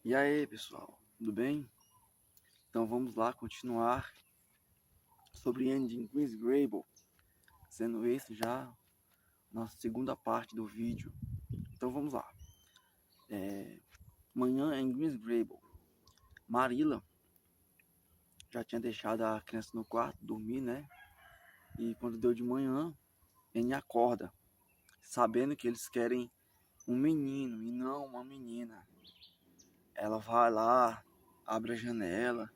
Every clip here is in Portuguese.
E aí, pessoal, tudo bem? Então vamos lá continuar sobre Ending Queen's Grable, sendo esse já nossa segunda parte do vídeo. Então vamos lá. Manhã em Queen's Grable, Marilla já tinha deixado a criança no quarto dormir, né? E quando deu de manhã, Anne acorda, sabendo que eles querem um menino e não uma menina. Ela vai lá, abre a janela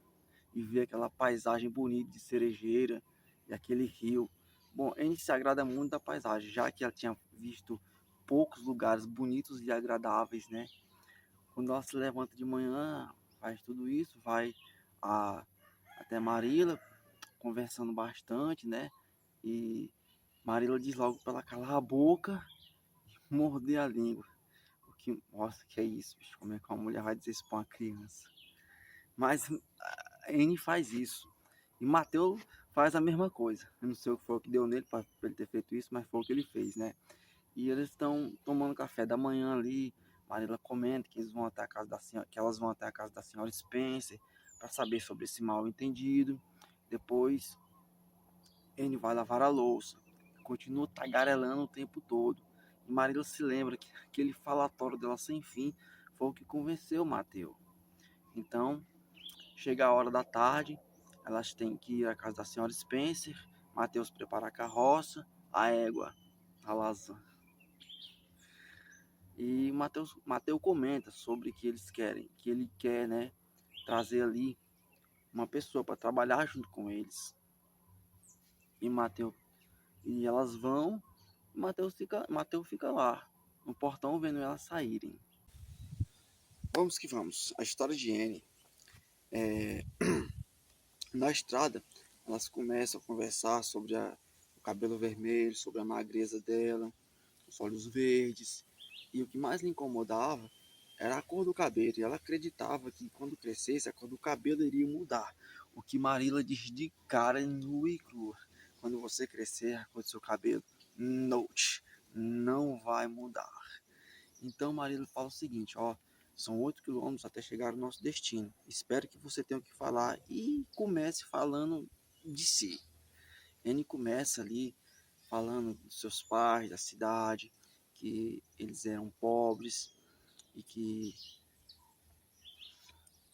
e vê aquela paisagem bonita de cerejeira e aquele rio. Bom, a gente se agrada muito da paisagem, já que ela tinha visto poucos lugares bonitos e agradáveis, né? Quando ela se levanta de manhã, faz tudo isso, vai a, até Marilla, conversando bastante, né? E Marilla diz logo para ela calar a boca e morder a língua. O que mostra que é isso, bicho, como é que uma mulher vai dizer isso para uma criança? Mas a Anne faz isso. E Mateus faz a mesma coisa. Eu não sei o que foi o que deu nele para ele ter feito isso, mas foi o que ele fez, né? E eles estão tomando café da manhã ali. Marilla comenta que eles vão até a casa da senhora, que elas vão até a casa da senhora Spencer para saber sobre esse mal entendido. Depois, Anne vai lavar a louça. Continua tagarelando o tempo todo. E Marilla se lembra que aquele falatório dela sem fim foi o que convenceu Mateus. Então, chega a hora da tarde, elas têm que ir à casa da senhora Spencer. Mateus prepara a carroça, a égua, a lasanha. E Mateus comenta sobre que eles querem, que ele quer, né, trazer ali uma pessoa para trabalhar junto com eles. E Mateus e elas vão, e Mateus fica lá no portão vendo elas saírem. Vamos que vamos. A história de Anne. Na estrada, elas começam a conversar sobre o cabelo vermelho, sobre a magreza dela, os olhos verdes. E o que mais lhe incomodava era a cor do cabelo. E ela acreditava que quando crescesse, a cor do cabelo iria mudar. O que Marilla diz de cara nua e crua. Quando você crescer, a cor do seu cabelo, note, não vai mudar. Então Marilla fala o seguinte, ó, são 8 quilômetros até chegar ao nosso destino. Espero que você tenha o que falar e comece falando de si. Ele começa ali falando dos seus pais, da cidade, que eles eram pobres e que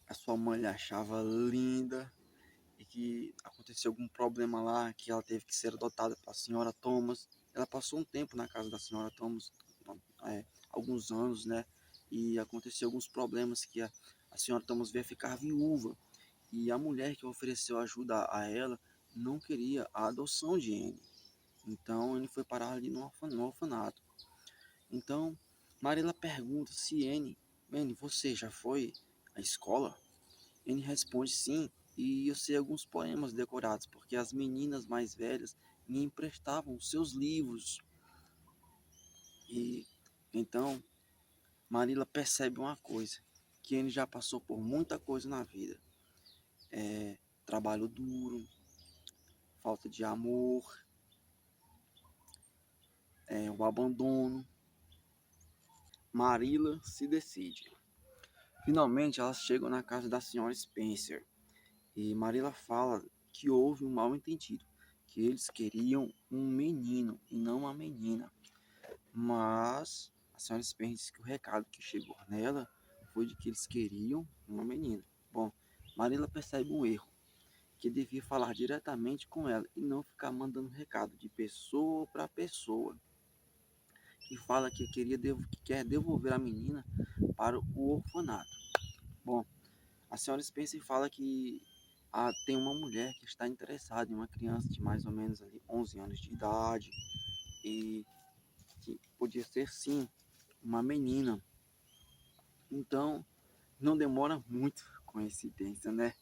a sua mãe lhe achava linda e que aconteceu algum problema lá, que ela teve que ser adotada pela senhora Thomas. Ela passou um tempo na casa da senhora Thomas, alguns anos, né? E aconteceu alguns problemas que a senhora Thomas veio ficar viúva. E a mulher que ofereceu ajuda a ela não queria a adoção de Anne. Então ele foi parar ali no orfanato. Então Marilla pergunta se Anne, você já foi à escola? Anne responde sim, e eu sei alguns poemas decorados, porque as meninas mais velhas me emprestavam seus livros. E então Marilla percebe uma coisa, que Anne já passou por muita coisa na vida. Trabalho duro, falta de amor, o abandono. Marilla se decide. Finalmente elas chegam na casa da senhora Spencer e Marilla fala que houve um mal-entendido, que eles queriam um menino e não uma menina. Mas a senhora Spencer disse que o recado que chegou nela foi de que eles queriam uma menina. Bom, Marilla percebe um erro, que devia falar diretamente com ela e não ficar mandando recado de pessoa para pessoa. Que fala que quer devolver a menina para o orfanato. Bom, a senhora Spencer fala que tem uma mulher que está interessada em uma criança de mais ou menos ali 11 anos de idade e que podia ser sim uma menina. Então, não demora muito, coincidência, né?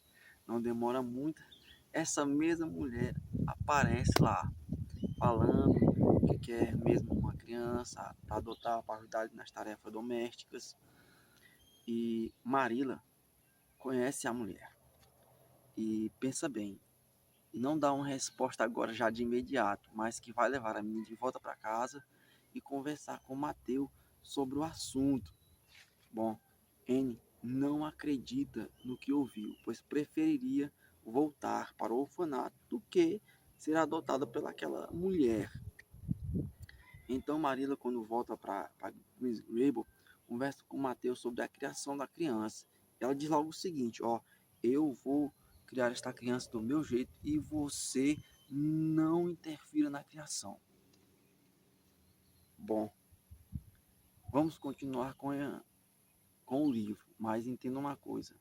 Não demora muito. Essa mesma mulher aparece lá, falando que quer mesmo uma criança para adotar, para ajudar nas tarefas domésticas. E Marilla conhece a mulher e pensa bem, e não dá uma resposta agora já de imediato, mas que vai levar a menina de volta para casa e conversar com o Mateus sobre o assunto. Bom, Anne não acredita no que ouviu, pois preferiria voltar para o orfanato do que ser adotada pelaquela mulher. Então Marília, quando volta para Miss Grable, conversa com Mateus sobre a criação da criança. Ela diz logo o seguinte: ó, eu vou criar esta criança do meu jeito e você não interfira na criação. Bom, vamos continuar com o livro, mas entenda uma coisa: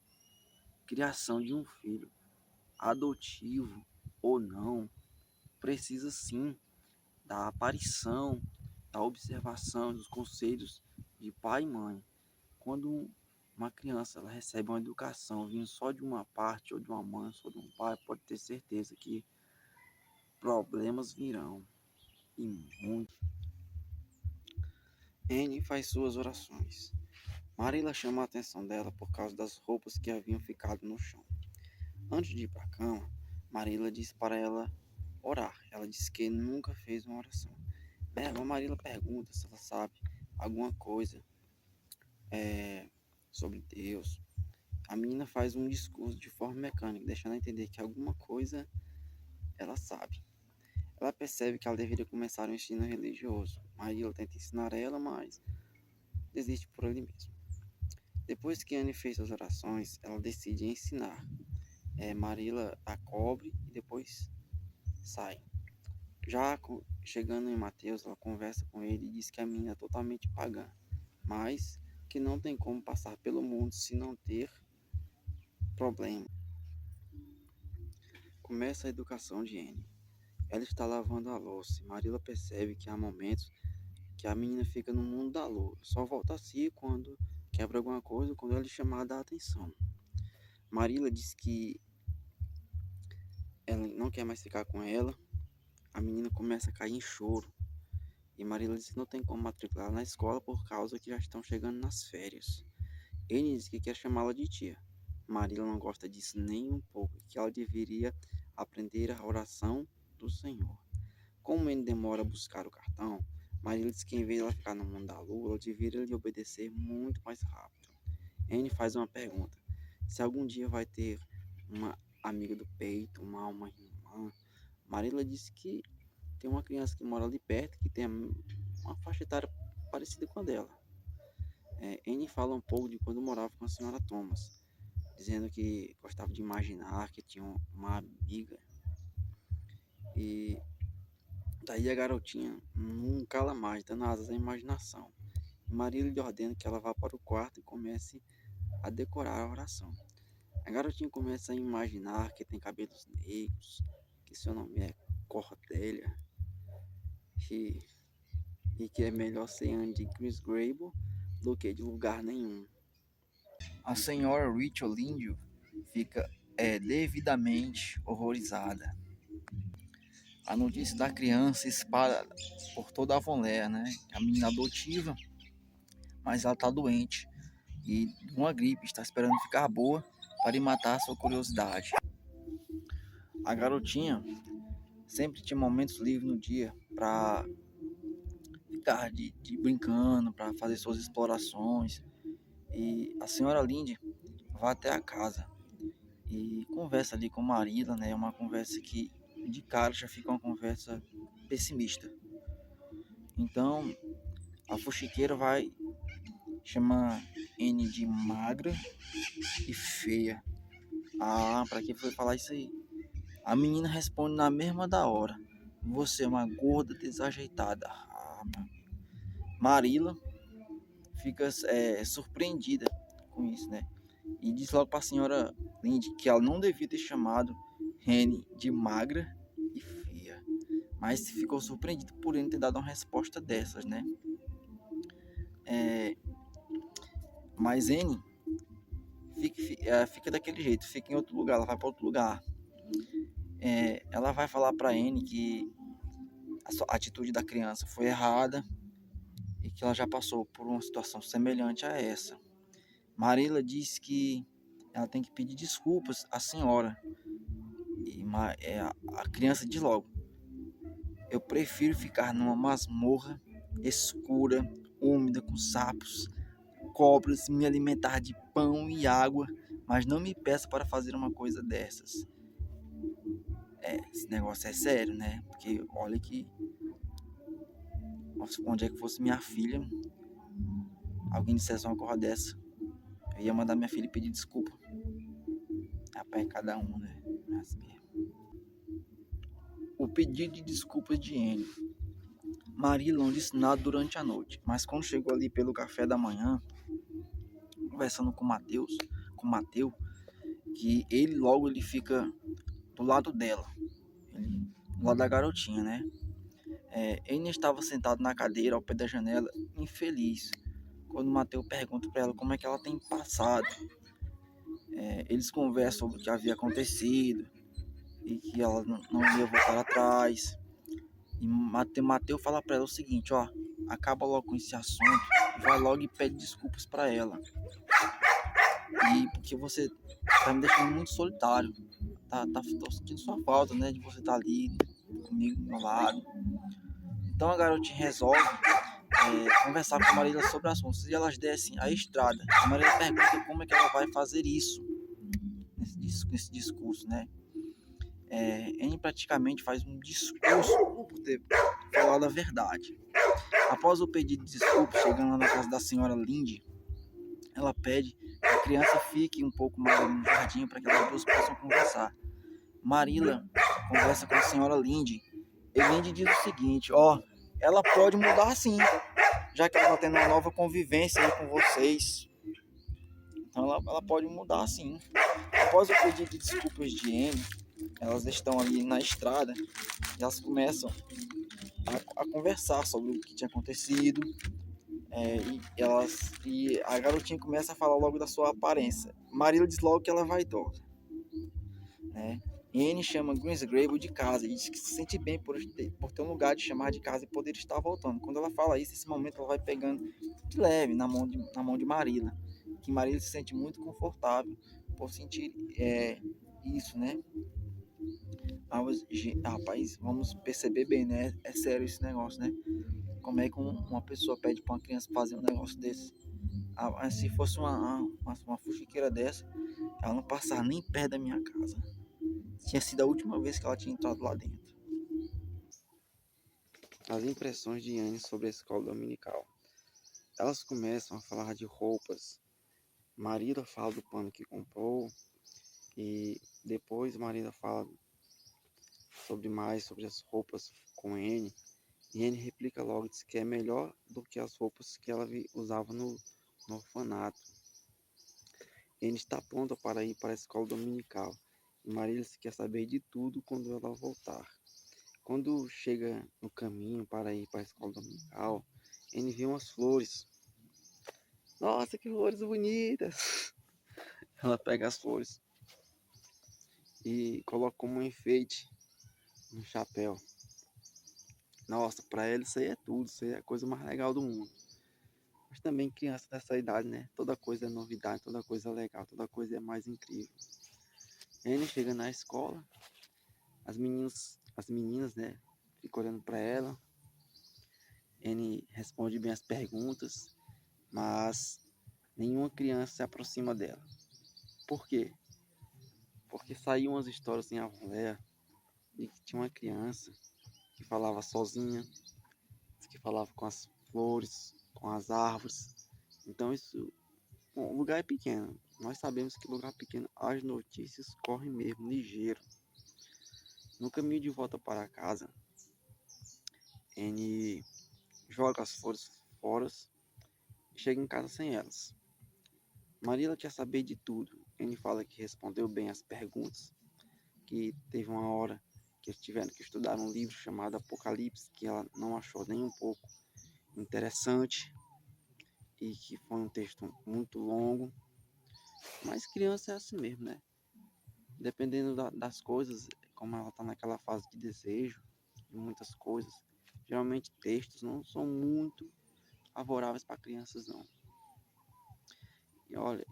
criação de um filho, adotivo ou não, precisa sim da aparição, da observação, dos conselhos de pai e mãe. Quando uma criança ela recebe uma educação vindo só de uma parte, ou de uma mãe, ou de um pai, pode ter certeza que problemas virão. E muito. Anne faz suas orações. Marilla chama a atenção dela por causa das roupas que haviam ficado no chão. Antes de ir para a cama, Marilla disse para ela orar. Ela disse que nunca fez uma oração. A Marilla pergunta se ela sabe alguma coisa sobre Deus. A menina faz um discurso de forma mecânica, deixando a entender que alguma coisa ela sabe. Ela percebe que ela deveria começar um ensino religioso. Marilla tenta ensinar ela, mas desiste por ali mesmo. Depois que Anne fez as orações, ela decide ensinar. Marilla a cobre e depois sai. Já chegando em Mateus, ela conversa com ele e diz que a menina é totalmente pagã, mas que não tem como passar pelo mundo se não ter problema. Começa a educação de Anne. Ela está lavando a louça e Marilla percebe que há momentos que a menina fica no mundo da lua. Só volta a si quando quebra alguma coisa, quando ela é chamada a atenção. Marilla diz que ela não quer mais ficar com ela. A menina começa a cair em choro. E Marilla diz que não tem como matricular na escola por causa que já estão chegando nas férias. Ele diz que quer chamá-la de tia. Marilla não gosta disso nem um pouco, que ela deveria aprender a oração do Senhor. Como ele demora a buscar o cartão, Marilla diz que em vez de ela ficar no mundo da lua, ela deveria lhe obedecer muito mais rápido. Anne faz uma pergunta: se algum dia vai ter uma amiga do peito, uma irmã. Marilla disse que tem uma criança que mora ali perto, que tem uma faixa etária parecida com a dela. Anne fala um pouco de quando morava com a senhora Thomas, dizendo que gostava de imaginar que tinha uma amiga. E daí a garotinha não cala mais, dando asas à imaginação. Marilla lhe ordena que ela vá para o quarto e comece a decorar a oração. A garotinha começa a imaginar que tem cabelos negros, que seu nome é Cordélia, e que é melhor ser Anne de Miss Grable do que de lugar nenhum. A senhora Rachel Lynde fica devidamente horrorizada. A notícia da criança espalha por toda a Avonlea, né? A menina adotiva, mas ela está doente e uma gripe, está esperando ficar boa para ir matar a sua curiosidade. A garotinha sempre tinha momentos livres no dia para ficar de brincando, para fazer suas explorações. E a senhora Lynde vai até a casa e conversa ali com Marilla, né? Uma conversa que de cara já fica uma conversa pessimista. Então a fuxiqueira vai chamar Anne de magra e feia. Ah, pra que foi falar isso aí? A menina responde na mesma da hora: você é uma gorda desajeitada. Marilla fica surpreendida com isso, né? E diz logo para a senhora Lynde que ela não devia ter chamado Anne de magra e feia, mas ficou surpreendida por ele ter dado uma resposta dessas, né? Mas Anne fica daquele jeito, fica em outro lugar, ela vai para outro lugar. Ela vai falar para Anne que a atitude da criança foi errada e que ela já passou por uma situação semelhante a essa. Marilla diz que ela tem que pedir desculpas à senhora. E a criança diz logo: eu prefiro ficar numa masmorra escura, úmida, com sapos, cobras, me alimentar de pão e água, mas não me peça para fazer uma coisa dessas. Esse negócio é sério, né? Porque olha que, onde é que fosse minha filha, alguém dissesse uma coisa dessa, eu ia mandar minha filha pedir desculpa. Rapaz, cada um, né? Assim mesmo. O pedido de desculpas de Anne. Maria não disse nada durante a noite, mas quando chegou ali pelo café da manhã, conversando com Mateu, que ele fica do lado dela, do lado da garotinha, né? Anne estava sentado na cadeira ao pé da janela, infeliz, quando Mateu pergunta para ela como é que ela tem passado. Eles conversam sobre o que havia acontecido e que ela não ia voltar atrás. E Mateu fala para ela o seguinte, ó, acaba logo com esse assunto, vai logo e pede desculpas para ela. E porque você tá me deixando muito solitário, tô sentindo sua falta, né, de você estar ali comigo do meu lado. Então a garotinha resolve conversar com a Marília sobre o assunto. Se elas descem a estrada, a Marília pergunta como é que ela vai fazer isso nesse discurso, né? Anne praticamente faz um discurso por ter falado a verdade. Após o pedido de desculpa, chegando lá na casa da senhora Lindy, ela pede que a criança fique um pouco mais no jardim para que elas duas possam conversar. Marilla conversa com a senhora Lindy e Lindy diz o seguinte, ó, ela pode mudar sim, já que ela está tendo uma nova convivência aí com vocês. Então ela pode mudar sim. Após o pedido de desculpas de Anne, elas estão ali na estrada e elas começam a conversar sobre o que tinha acontecido. E a garotinha começa a falar logo da sua aparência. Marilla diz logo que ela é vaidosa, né? Anne chama Greensgrave de casa e diz que se sente bem por ter um lugar de chamar de casa e poder estar voltando. Quando ela fala isso, nesse momento ela vai pegando de leve na mão de Marilla, que Marilla se sente muito confortável por sentir isso, né? Rapaz, vamos perceber bem, né? É sério esse negócio, né? Como é que uma pessoa pede para uma criança fazer um negócio desse? Se fosse uma fuxiqueira dessa, ela não passava nem perto da minha casa. Tinha sido a última vez que ela tinha entrado lá dentro. As impressões de Anne sobre a escola dominical. Elas começam a falar de roupas. Marilla fala do pano que comprou. E depois Marilla fala sobre as roupas com Anne. E Anne replica logo, diz que é melhor do que as roupas que ela usava no orfanato. Anne está pronta para ir para a escola dominical. E Marilla quer saber de tudo quando ela voltar. Quando chega no caminho para ir para a escola dominical, Anne vê umas flores. Nossa, que flores bonitas! Ela pega as flores e coloca como um enfeite no chapéu. Nossa, para ela isso aí é tudo, isso aí é a coisa mais legal do mundo. Mas também criança dessa idade, né? Toda coisa é novidade, toda coisa é legal, toda coisa é mais incrível. Anne chega na escola, as meninas, né, ficam olhando para ela. Anne responde bem as perguntas, mas nenhuma criança se aproxima dela. Por quê? Porque saíam umas histórias em Avonlea de que tinha uma criança que falava sozinha, que falava com as flores, com as árvores. Então o lugar é pequeno. Nós sabemos que lugar pequeno as notícias correm mesmo, ligeiro. No caminho de volta para casa, Anne joga as flores fora e chega em casa sem elas. Marilla quer saber de tudo. Anne fala que respondeu bem as perguntas, que teve uma hora que eles tiveram que estudar um livro chamado Apocalipse, que ela não achou nem um pouco interessante e que foi um texto muito longo. Mas criança é assim mesmo, né? Dependendo das coisas, como ela está naquela fase de desejo de muitas coisas, geralmente textos não são muito favoráveis para crianças não. E olha,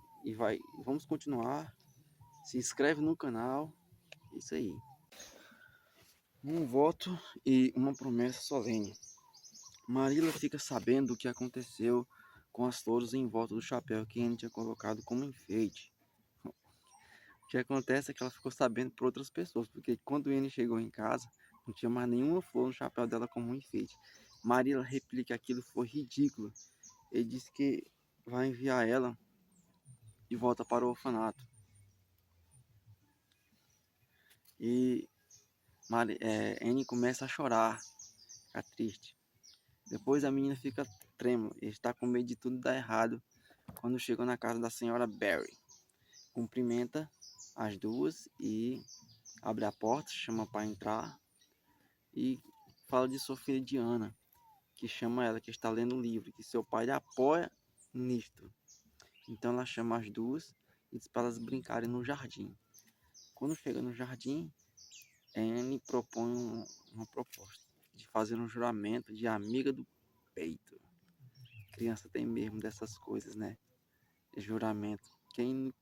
vamos continuar. Se inscreve no canal. Isso aí. Um voto e uma promessa solene. Marilla fica sabendo o que aconteceu com as flores em volta do chapéu que Anne tinha colocado como enfeite. O que acontece é que ela ficou sabendo por outras pessoas, porque quando Anne chegou em casa, não tinha mais nenhuma flor no chapéu dela como um enfeite. Maria replica que aquilo foi ridículo. Ele disse que vai enviar ela de volta para o orfanato. E Anne começa a chorar, fica triste. Depois a menina fica trêmula e está com medo de tudo dar errado quando chegam na casa da senhora Barry. Cumprimenta as duas e abre a porta, chama para entrar e fala de sua filha Diana, que chama ela, que está lendo um livro, que seu pai lhe apoia nisto. Então ela chama as duas e diz para elas brincarem no jardim. Quando chega no jardim, Anne propõe uma proposta de fazer um juramento de amiga do peito. Criança tem mesmo dessas coisas, né? Juramento. Quem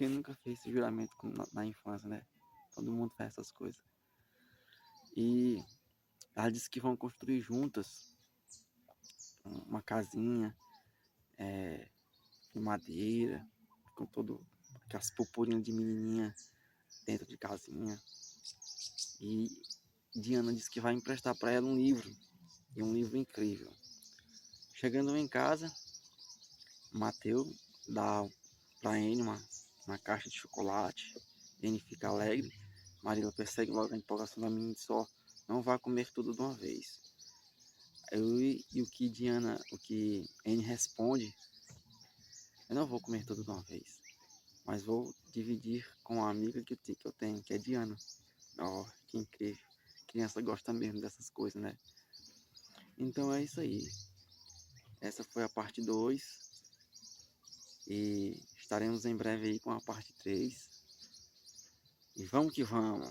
nunca fez esse juramento na infância, né? Todo mundo faz essas coisas. E ela disse que vão construir juntas uma casinha de madeira, com todo aquelas purpurinas de menininha dentro de casinha. E Diana disse que vai emprestar para ela um livro, e um livro incrível. Chegando em casa, Mateus dá para Anne uma caixa de chocolate. Anne fica alegre. Maria persegue logo a empolgação da menina e diz: não vá comer tudo de uma vez. E o que Anne responde: eu não vou comer tudo de uma vez, mas vou dividir com a amiga que eu tenho, que é Diana. Que incrível. Criança gosta mesmo dessas coisas, né? Então é isso aí. Essa foi a parte 2. E estaremos em breve aí com a parte 3. E vamos que vamos.